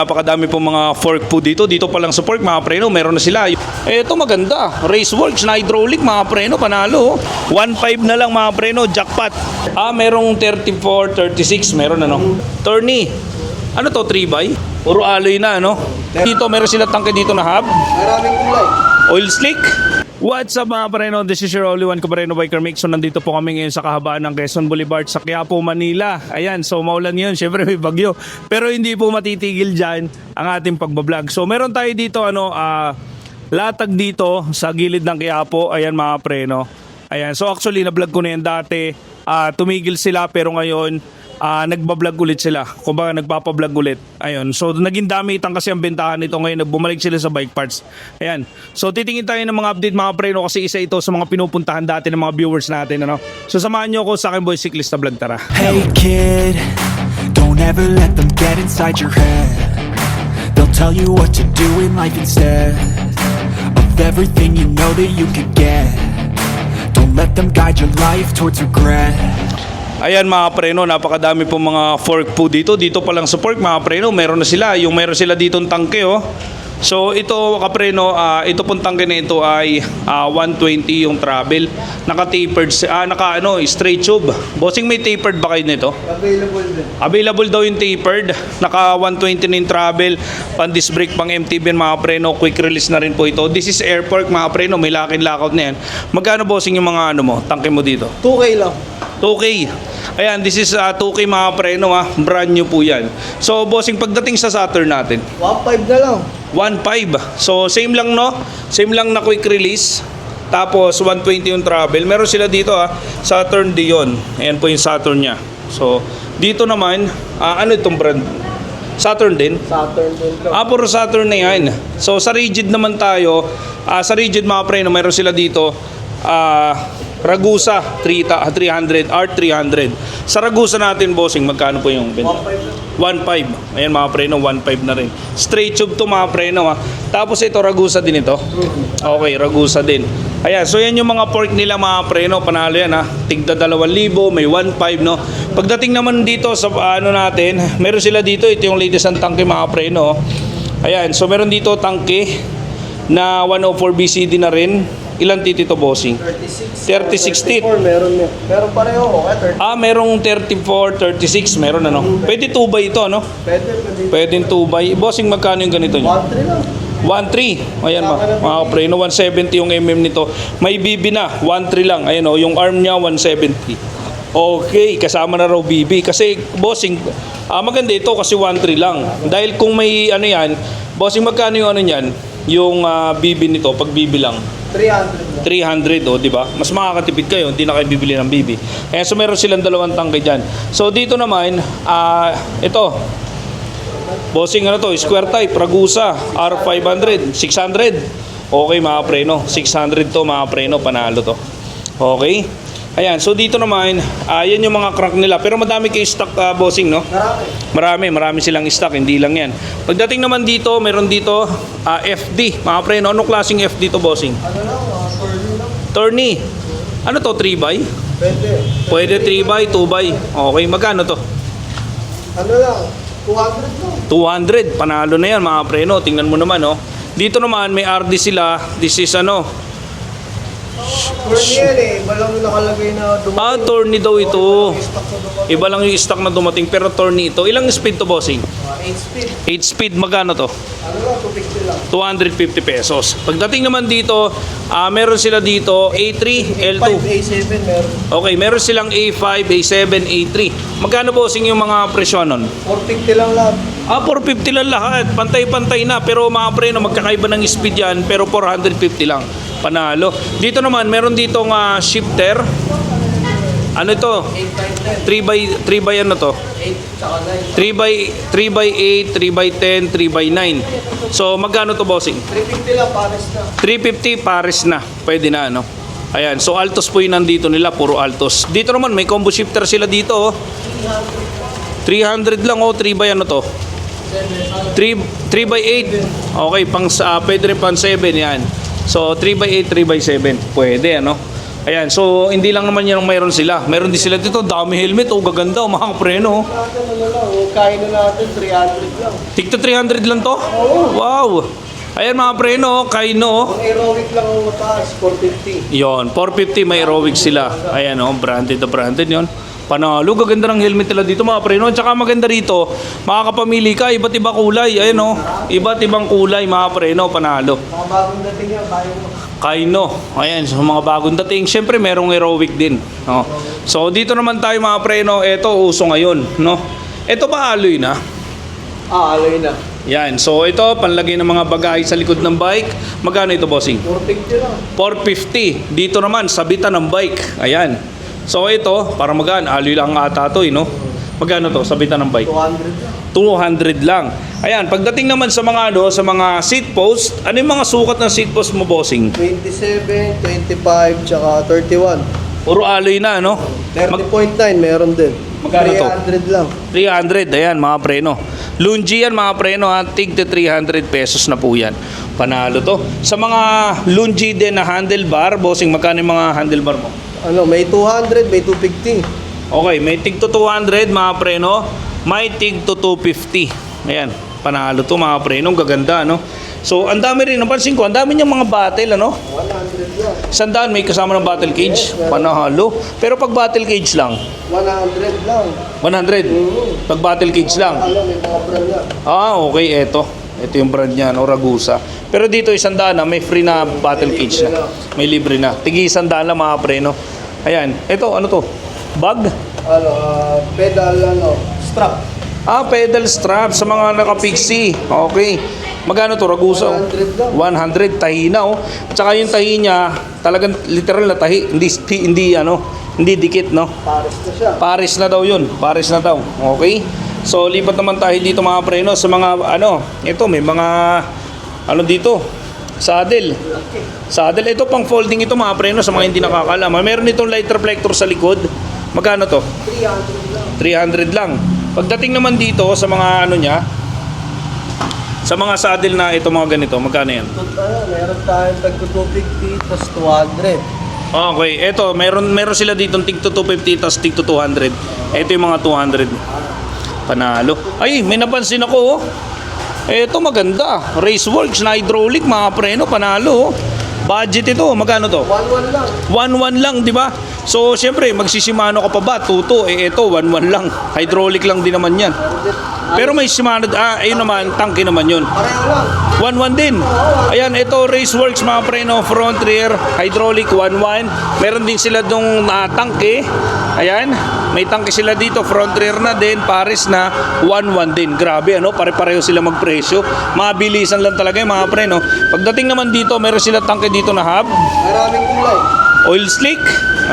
Napakadami pong mga fork po dito. Dito pa lang sa fork mga preno, meron na sila. Ito maganda. Raceworks na hydraulic mga preno, panalo. 1.5 na lang mga preno, jackpot. Merong 34, 36, meron ano. Tourney. Ano to, 3x? Puro alloy na ano. Dito meron sila tangke dito na hub. Maraming kulay. Oil slick. What's up mga pareno? This is your only one Cabareno Biker Mix. So nandito po kami ngayon sa kahabaan ng Quezon Boulevard sa Quiapo, Manila. Ayan, so maulan yun. Siyempre may bagyo. Pero hindi po matitigil dyan ang ating pagbablog. So meron tayo dito latag dito sa gilid ng Quiapo. Ayan mga preno. Ayan, so actually na-vlog ko na yan dati. Tumigil sila pero ngayon nagbablog ulit sila. Kumbaga nagpapablog ulit. Ayun. So naging damitan kasi ang bentahan nito ngayon. Bumalik sila sa bike parts. Ayan. So titingin tayo ng mga update mga preno kasi isa ito sa mga pinupuntahan dati ng mga viewers natin. Ano? So samahan nyo ako sa akin Boy Cyclista Vlog. Tara. Hey kid, don't ever let them get inside your head. They'll tell you what to do in life instead of everything you know that you could get. Don't let them guide your life towards regret. Ayan mga preno, napakadami pong mga fork po dito. Dito pa lang sa fork mga preno, meron na sila. Yung meron sila ditong tangke oh. So ito kapreno, ito pong tangke na ito ay 120 yung travel. Naka-tapered, straight tube. Bossing, may tapered ba kayo nito? Available din. Available daw yung tapered. Naka 120 na yung travel. Pan disc brake, pang MTB mga preno. Quick release na rin po ito. This is air fork mga preno. May lock-in lockout na yan. Magkano bossing yung mga tangke mo dito? 2K lang. 2K. Ayan, this is 2K mga preno brand new po yan. So bossing, pagdating sa Saturn natin 1.5 na lang. 1.5. So same lang no? Same lang na quick release. Tapos 120 yung travel. Meron sila dito Saturn Dion. Ayan po yung Saturn nya. So dito naman ano itong brand? Saturn din? Saturn din lang. Puro Saturn na yan. So sa rigid naman tayo, sa rigid mga preno, meron sila dito Ragusa 300 R300. Sa Ragusa natin bossing, magkano po yung benta? 1.5. Ayan mga preno, 1.5 na rin. Straight tube to mga preno Tapos ito Ragusa din ito. Okay, Ragusa din. Ayan, so yan yung mga fork nila mga preno, panalo yan Tigda 2,000, may 1.5 no. Pagdating naman dito sa natin, meron sila dito, ito yung latest ang tangke mga preno. Ayan, so meron dito tangke na 104 BCD na rin. Ilan titi to bossing? 36 tit. 34 meron. Meron pareho. Okay, 30. Merong 34, 36, meron Pwede 2x ito, no? Pwede 2x. Bossing, magkano yung ganito nyo? 1.3 lang. 1.3. Ayan mga preno, 170 yung na. May BB na, 1.3 lang. Ayan yung arm niya, 170. Okay, kasama na raw BB. Kasi, bossing, maganda ito kasi 1.3 lang. Dahil kung may yan, bossing, magkano yung niyan? Yung BB nito, pag BB lang. 300 300 di ba? Mas makakatipid kayo, hindi na kayo bibili ng BB. So meron silang dalawang tangke diyan. So dito naman, ito. Bossing square type, Ragusa R500, 600. Okay mga preno, 600 to mga preno, panalo to. Okay? Ayan, so dito naman, yan yung mga crank nila. Pero madami kayo stock bossing, no? Marami silang stock, hindi lang yan. Pagdating naman dito, meron dito FD. Mga preno, anong klaseng FD to bossing? Ano lang, Tourney lang. Tourney. Ano to, 3x? Pwede 3x, 2x. Okay, magkano to? Ano lang, 200 lang. 200, panalo na yan mga preno. Tingnan mo naman, no? Dito naman, may RD sila. This is Tourney yan iba lang yung nakalagay na dumating. Tourney daw ito. Stock na dumating. Iba lang yung stock na dumating, pero Tourney ito. Ilang speed to bossing? 8 speed. 8 speed, magkano to? Ano lang, 250 lang. 250 pesos. Pagdating naman dito, meron sila dito A3, L2. 5, A7 meron. Okay, meron silang A5, A7, A3. Magkano bossing yung mga presyo nun? 450 lang lahat. 450 lang lahat. Pantay-pantay na. Pero mga preno, magkakaiba ng speed yan. Pero 450 lang. Panalo. Dito naman, meron ditong shifter. Ano ito? 3x ano to? 8 tsaka 3x8, 3x10, 3x9. So magkano to bossing? 350 lang, pares na. 350 pares na. Pwede na Ayan, so Altos po yung nandito nila, puro Altos. Dito naman may combo shifter sila dito 300 lang 3x ano to? 3x8. Okay, pwede rin pang 7 yan. So 3x8, 3x7. Pwede Ayan, so hindi lang naman yan ang mayroon sila. Meron din sila dito, dami helmet, oh, gaganda, oh, mga kapreno. Oh. Natin ano lang, kain na natin, 300 lang. Tigta 300 lang to? Wow! Ayan mga preno, Kaino. Ang aerobic lang ang mataas, 450. Yon, 450 may aerobic sila. Ayan oh, branded na branded yon. Panalo, gaganda ng helmet nila dito mga preno. At saka maganda rito, makakapamili ka, iba't ibang kulay. Ayan oh, iba't ibang kulay mga preno, panalo. Mga bagong dating yan, bayo mo. Kaino. Ayan, so mga bagong dating. Siyempre, merong aerobic din. No? So, dito naman tayo mga preno. Ito, uso ngayon. No? Ito ba alloy na? Alay na. Yan. So, ito, panlagay ng mga bagay sa likod ng bike. Magkano ito, bossing? 450 lang. 450. Dito naman, sabitan ng bike. Ayan. So, ito, para magaan. Alloy lang ata ito, no? Magkano to, sabitan ng bike? 200 lang. 200 lang. Ayan, pagdating naman sa mga ano, sa mga seat post, ano yung mga sukat ng seat post mo, bossing? 27, 25, tsaka 31. Puro alloy na, no? 30.9 meron din. Magkano to? 300 lang. 300, ayan, mga preno. Lungi yan, mga preno, ha? Tig to 300 pesos na po yan. Panalo to. Sa mga Lungi din na handlebar, bossing, magkano yung mga handlebar mo? Ano, may 200, may 250. Okay, may tig to 200, mga preno. May tig to 250. Ayan, panalo to, mga preno. Gaganda, no? So, ang dami rin. Napansin ko, ang dami niyang mga battle, ano? 100 lang. 100 may kasama ng battle cage. Panalo. Pero pag battle cage lang, 100 lang. 100. Pag battle cage lang. Alam, may mga brand yan. Ah, okay, eto. Ito yung brand niya, no, Ragusa. Pero dito, 100 na, may free na battle cage na. May libre na. Tigi 100 lang, mga preno. Ayan. Ito, ano to? Bag? Ano, pedal, strap. Ah, pedal strap sa mga naka-pixie. Okay. Magkano to, Ragusa? 100 lang. 100, tahi na, oh. At saka yung tahi niya, talagang literal na tahi. Hindi dikit, no? Pares na siya. Paris na daw yun. Paris na daw. Okay? So, lipat naman tayo dito mga preno sa mga, ito, may mga, dito, saddle. Saddle, ito pang folding ito mga preno sa mga hindi nakakalaman. Meron itong light reflector sa likod. Magkano to? 300 lang. 300 lang. Pagdating naman dito sa mga niya, sa mga saddle na ito mga ganito, magkano yan? Meron tayong tag 250 plus 200. Okay, ito, meron sila dito tig to 250 tapos tig to 200. Ito yung mga 200. Panalo. Ay, may napansin ako, oh. Ito maganda. Raceworks na hydraulic, mga preno, panalo, oh. Budget ito, magkano to? 1-1 lang. 1-1 lang, di ba? So, syempre, magsisimano ka pa ba? Tuto, ito, 1-1 lang. Hydraulic lang din naman yan. Pero may Shimano, ayun naman, tangke naman yun. Pareho lang. 1-1 din. Ayan, ito Raceworks mga preno, front, rear, hydraulic, 1-1. Meron din sila dong tangke. Ayan, may tangke sila dito, front, rear na din, Paris na, 1-1 din. Grabe, ano, pare-pareho sila magpresyo. Mabilisan lang talaga yung mga preno. Pagdating naman dito, meron sila tangke dito na hub. Maraming kulay. Oil slick.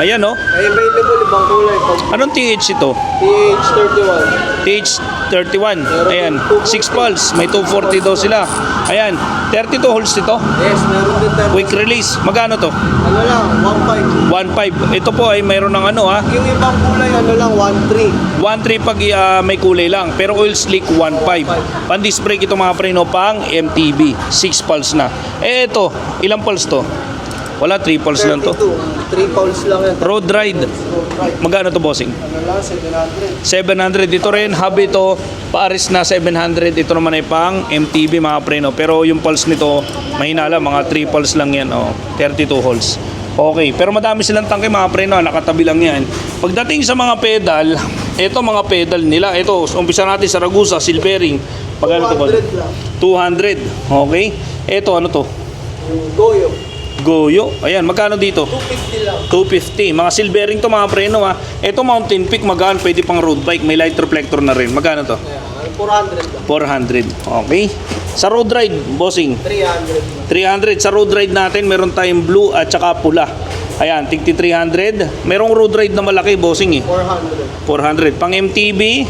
Ayan, oh. May available ibang kulay. Anong TH ito? TH31. TH31. Ayan, 6 pulse. May 240 daw sila. Ayan, 32 holes ito. Yes, meron din tayo. Quick release. Magkano to? Ano lang, 1.5. 1.5. Ito po ay mayroon ng Yung ibang kulay, 1.3. 1.3 pag may kulay lang. Pero oil slick, 1.5. Pan-disc brake ito mga preno, pang MTB. 6 pulse na. Ito, ilang pulse to? Wala, 3 pulse lang to. 3 pounds lang yan. Road ride. Magkano to, bossing? Ano lang, 700. 700. Dito rin, hub ito, Paris na 700. Ito naman ay pang MTB mga preno. Pero yung pulse nito, mahina lang, mga 3 pulse lang yan. 32 holes. Okay, pero madami silang tangke mga preno, nakatabi lang yan. Pagdating sa mga pedal, ito mga pedal nila. Ito, umpisa natin sa Ragusa, silvering. Magkano to, boss? 200 lang. 200. Okay. Ito, ano to? Yung Goyo. Goyo. Ayan, magkano dito? 250 lang. 250. Mga silvering to mga preno, ha. Ito Mountain Peak, magaan, pwede pang road bike. May light reflector na rin. Magkano to? Ayan, 400 lang. 400. Okay. Sa road ride, bossing, 300 lang. 300. Sa road ride natin, meron tayong blue at saka pula. Ayan, tigti 300. Merong road ride na malaki, bossing, eh. 400. 400. Pang MTB,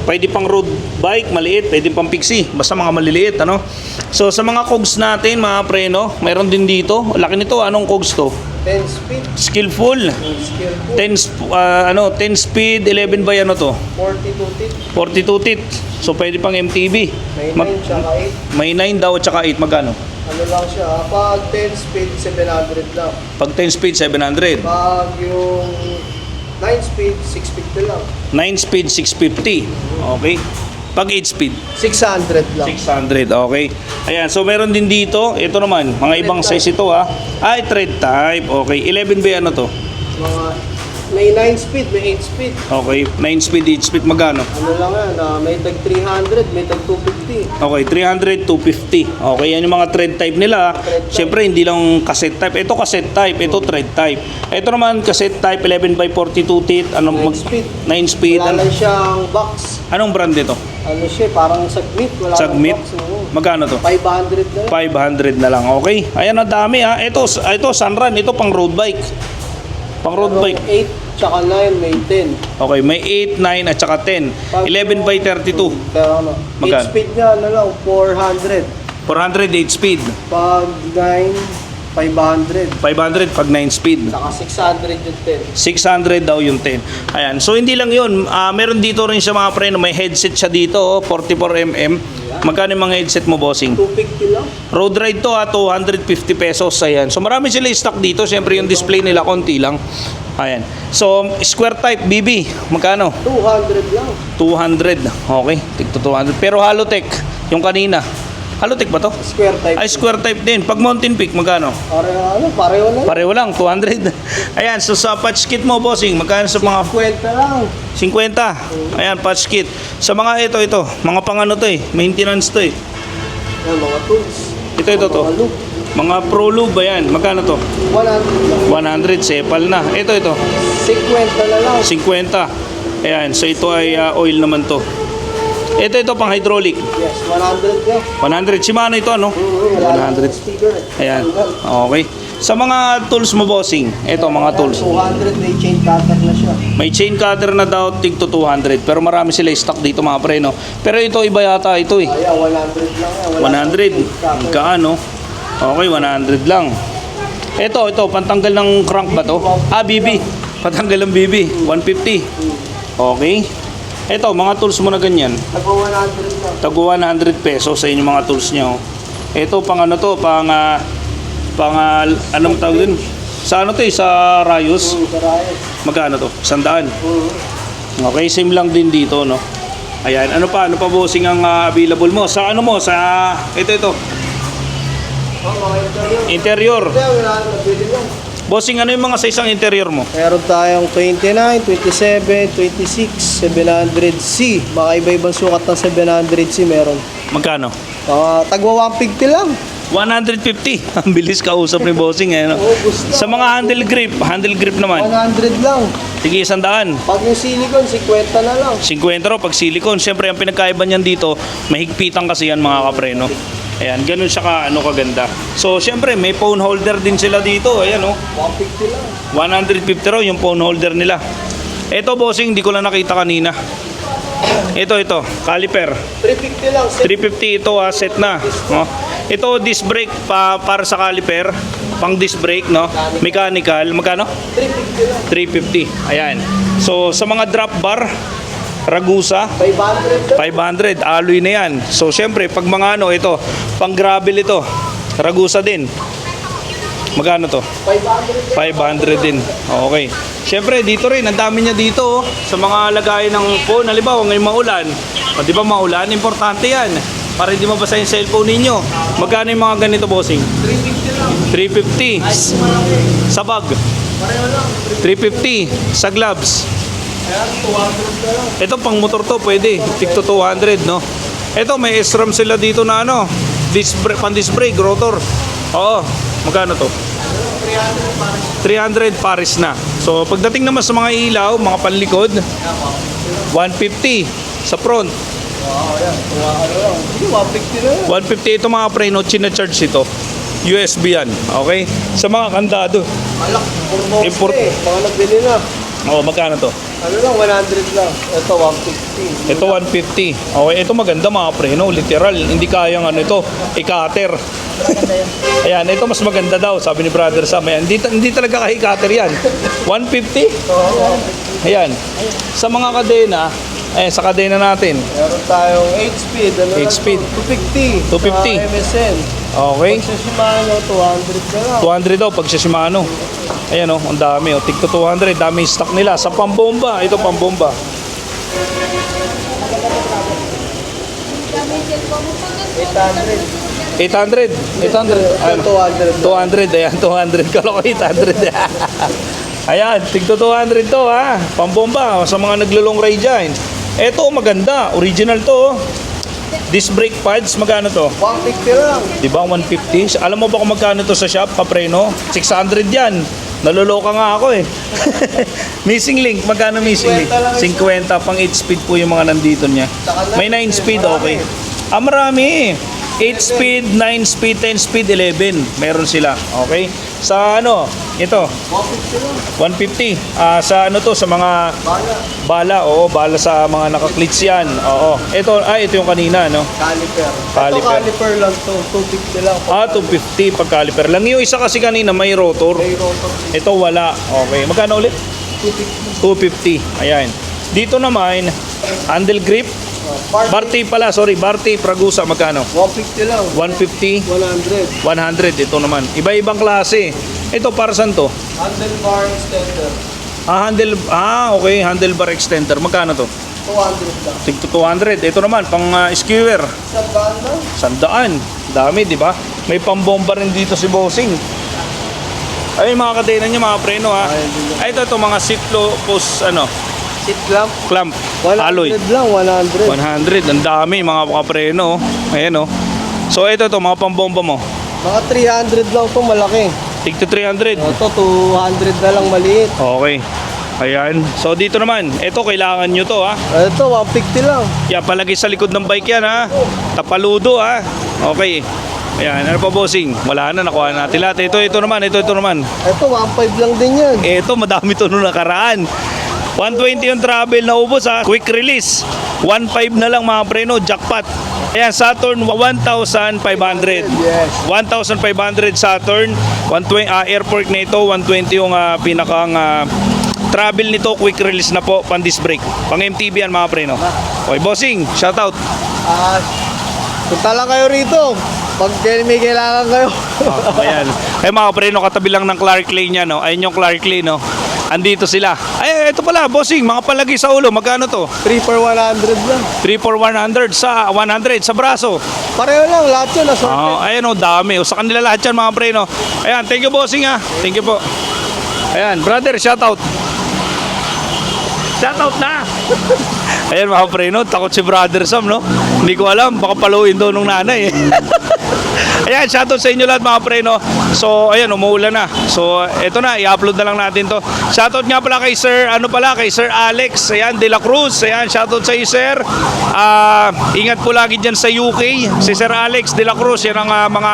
pwede pang road bike, maliit, pwede pang pixie, basta mga maliliit, ano? So sa mga cogs natin, mga preno, mayroon din dito. Laki nito, anong cogs to? 10 speed. Skillful. Skillful. 10 speed, 11 by ano to? 42 teeth. 42 teeth. So pwede pang MTB. May 9 tsaka 8. May 9 daw at saka 8, magkano? Ano lang siya, pag 10 speed, 700 lang. Pag 10 speed, 700. Pag yung 9 speed, 650 lang. 9 speed, 650. Okay. Pag 8 speed, 600 lang. 600. Okay. Ayan, so meron din dito. Ito naman, mga ibang size ito ha. Ay, thread type. Okay. 11 ba ano to? Mga, may 9 speed, may 8 speed. Okay. 9 speed, 8 speed, magkano? Ano lang yan, may tag 300, may tag 250. Okay, 300, 250. Okay, yan yung mga thread type nila. Siyempre, hindi lang cassette type. Ito cassette type, ito thread type. Ito naman cassette type, 11x42 teeth. Anong 9 speed. 9 speed. Wala lang siyang box. Anong brand nito? Ano siya, parang sagmit. Wala Sagmit. lang box. Oo. Magkano to? 500 na yan. 500 na lang. Okay. Ayan, ang dami ha. Ito Sunrun. Ito pang road bike. Pang road Merong bike. 8, tsaka 9, may 10. Okay, may 8, 9 at saka 10. 11x32. Pero ano, Magkano? 8 speed niya, ano lang, 400. 400, 8 speed. Pag 9, 500. 500 pag 9 speed. Saka 600 yung 10. 600 daw yung 10. Ayan. So hindi lang yun. Meron dito rin siya mga preno. May headset siya dito. 44mm. Magkano yung mga headset mo, bossing? 250 lang. Road ride to 250 pesos. Ayan. So marami sila stock dito. Siyempre yung display nila konti lang. Ayan. So square type BB. Magkano? 200 lang. 200. Okay. Tigto 200. Pero Halotech. Yung kanina. Halotech ba to? Square type. Ay, square type din. Pag Mountain Peak, magkano? Pareho lang. Pareho lang, 200. Ayan, so sa patch kit mo, bossing, magkano sa mga 50 lang. 50? Ayan, patch kit. Sa mga ito, mga pangano to eh, maintenance to eh. Yan, mga tools. Ito to. Mga loop. Mga Pro Lube, ayan, magkano to? 100 lang. 100, sepal na. Ito. 50 na lang. 50. Ayan, so ito ay oil naman to. Ito pang hydraulic. Yes, 100 lang. 100. Shimano ito, ano? Wala lang 100. sticker. Ayan. Okay. Sa mga tools mo, bossing, ito mga tools. 200, may chain cutter na siya. May chain cutter na daw, tig to 200. Pero marami sila stock dito mga pre, no? Pero ito, iba yata ito eh. Ayan, 100 lang yan. 100. Kaano? Okay, 100 lang. Ito, pantanggal ng crank ba to? BB. Pantanggal ng BB. 150. Okay. Ito, mga tools mo na ganyan. Tago 100 lang. Tago 100 pesos sa inyong mga tools nyo. Ito, pang ano to? Anong tawag din? Sa ano to eh? Sa Rayos? Karayos. Magkano to? 100. Okay, same lang din dito, no? Ayan, ano pa bossing ang available mo? Sa ano mo? Sa ito. Mga interior. Interior. Kaya wala na nabili lang. Bossing, ano yung mga sa isang interior mo? Meron tayong 29, 27, 26, 700C. Mga iba-ibang sukat ng 700C meron. Magkano? Tagwa 150 lang. 150. Ang bilis kausap ni bossing, eh, no? Oo, gusto. Sa mga handle grip naman. 100 lang. Sige, 100. Pag yung silicone, 50 na lang. 50 raw pag silicone. Siyempre, ang pinagkaiba niyan dito, mahigpitan kasi yan mga kapreno. Ayan, ganun siya kaganda. So, siyempre, may phone holder din sila dito. Ayan, oh. 150 lang. 150 raw yung phone holder nila. Ito, bossing, hindi ko lang nakita kanina. Ito, caliper. 350 lang. 350 ito, set na. No? Ito, disc brake para sa caliper. Pang disc brake, no? Mechanical. Magkano? 350 lang. 350. Ayan. So, sa mga drop bar, Ragusa, 500 lang. 500, alloy na yan. So, syempre, pag mga ito, pang gravel ito, Ragusa din. Magkano to? 500 lang. 500 din. Okay. Syempre, dito rin, ang dami niya dito, sa mga lagayan ng phone. Halimbawa, ngayon maulan. O, di ba maulan? Importante yan. Para hindi mabasa yung cellphone ninyo. Magkano yung mga ganito, bossing? 350 lang. 350. Sa bag. Pareho lang. 350. Sa gloves. Ayan, 200 na lang. Ito pang motor to, pwede. Tigto 200, no? Ito, may SRAM sila dito na pan disc brake, rotor. Oo, magkano to? 300 pares na. So, pagdating naman sa mga ilaw, mga panlikod, 150 sa front. Ayan, ano lang. Hindi, 150 na lang. 150 ito mga preno, china-charge ito. USB yan, okay? Sa mga kandado. Alak, Import. mga nagbili na. Oh, magkano to? Ano lang, 100 lang. Ito, 150. Ito 150. Okay, ito maganda mga preno, literal. Hindi kayang ito, i-cutter. Ayan, ito mas maganda daw, sabi ni Brother Sam. Ayan, hindi talaga ka-cutter yan. 150? Ayan. Sa mga kadena, sa kadena natin. Meron tayong 8 speed. 8 speed. 250. 250. Sa MSN. Okay. Pag sa Shimano, 200 na lang. 200 daw pag sa Shimano. Ayan oh, ang dami oh. Tigto 200, dami yung stock nila. Sa pambomba, ito pambomba. 800. 800. 800. Ayan. 200. 200, ayan, 200. Kala ko 800. Ayan, tigto 200 to ha. Pambomba sa mga naglo-long ride dyan. Eto, maganda. Original to. Disc brake pads, magkano to? 150 lang. Di ba 150? Alam mo ba kung magkano to sa shop, kapreno? 600 yan. Naluloka nga ako eh. Missing link, magkano missing link? 50 pang 8 speed po yung mga nandito niya. May 9 speed, okay. Ah, marami. 8 speed, 9 speed, 10 speed, 11. Meron sila, okay? Sa ano, ito, 150 lang. 150. Ah, sa ano to, sa mga bala, oo, bala sa mga nakaklits yan. Oo. Ito, ito yung kanina, no? Caliper. Caliper. Ito caliper lang to. 250 lang. Ah, 250 pag caliper lang. Yung isa kasi kanina may rotor. May rotor. Ito wala. Okay. Magkano ulit? 250. 250. Ayan. Dito naman, handle grip. Barty pala, sorry. Barty Pragusa. Magkano? 150 lang. 150. 100. 100. Ito naman. Iba-ibang klase. Ito para saan to? Handlebar extender. Okay. Handlebar extender. Magkano to? 200 lang. Tigto 200. Ito naman, pang skewer. Sa banda, 100. Dami, di ba? May pambomba rin dito si Bossing. Ay, mga kadena niya, mga preno ha. Ay, ito mga seat post, seat clamp. clamp, 100 alloy. lang, 100. 100, ang dami mga kapreno. Ayan oh. So ito mga pambomba mo. Mga 300 lang to malaki. Tigto 300. Ito 200 na lang maliit. Okay. Ayan. So dito naman, ito kailangan nyo to ha. Ito 150 lang. Yan, palagi sa likod ng bike yan ha. Tapaludo ha. Okay. Ayan, ano pa bossing? Wala na, nakuha natin lahat. Ito naman. Ito 1.5 lang din yan. Ito, madami to nung nakaraan. 120 yung travel na ubos ha. Quick release. 1.5 na lang mga preno, jackpot. Ayan, Saturn 1,500. Yes. 1,500 Saturn. 120, airport na ito, 120 yung pinakang travel nito, quick release na po, pan disc brake. Pang MTB yan mga preno. Okay, bossing, shoutout. Punta lang kayo rito. Pag may kailangan kayo. Ayan. Eh mga preno, katabi lang ng Clark Lane yan, no? Ayun yung Clark Lane, no? Andito sila. Ay, ito pala, bossing, mga palagi sa ulo, magkano to? 3 for 100 lang. 3 for 100 sa 100 sa braso. Pareho lang, lahat yun. Ayan o, dami. O, sa kanila lahat yan, mga preno. Ayan, thank you, bossing, ha. Thank you po. Ayan, brother, shoutout. Shoutout na. Ayan, mga preno, takot si brother Sam, no? Hindi ko alam, baka paluin doon nung nanay, eh. Ayan, shoutout sa inyo lahat mga preno. So, ayan, umuulan na. So, eto na, i-upload na lang natin to. Shoutout nga pala kay Sir, kay Sir Alex, ayan, De La Cruz. Ayan, shoutout sa iyo, Sir. Ingat po lagi dyan sa UK. Si Sir Alex De La Cruz, yan ang mga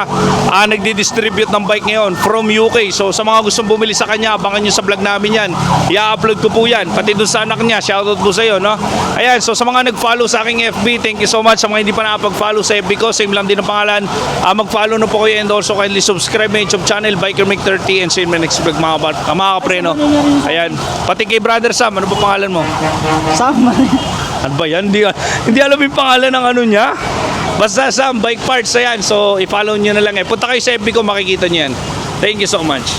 nagdi-distribute ng bike ngayon from UK. So, sa mga gustong bumili sa kanya, abangan nyo sa vlog namin yan. I-upload ko po yan. Pati dun sa anak niya, shoutout po sa iyo, no? Ayan, so sa mga nag-follow sa aking FB, thank you so much. Sa mga hindi pa nakapag-follow sa FB ko, same lang din ang pangalan. Mag-follow na po kayo and also kindly subscribe my YouTube channel, Biker Mick 30, and see you in my next vlog mga kapreno. Ayan, pati kay Brother Sam, ano ba pangalan mo? Sam. Ano ba yan? Hindi alam yung pangalan ng ano niya. Basta Sam, bike parts, ayan. So, i-follow nyo na lang eh. Punta kayo sa FB ko, makikita nyo yan. Thank you so much.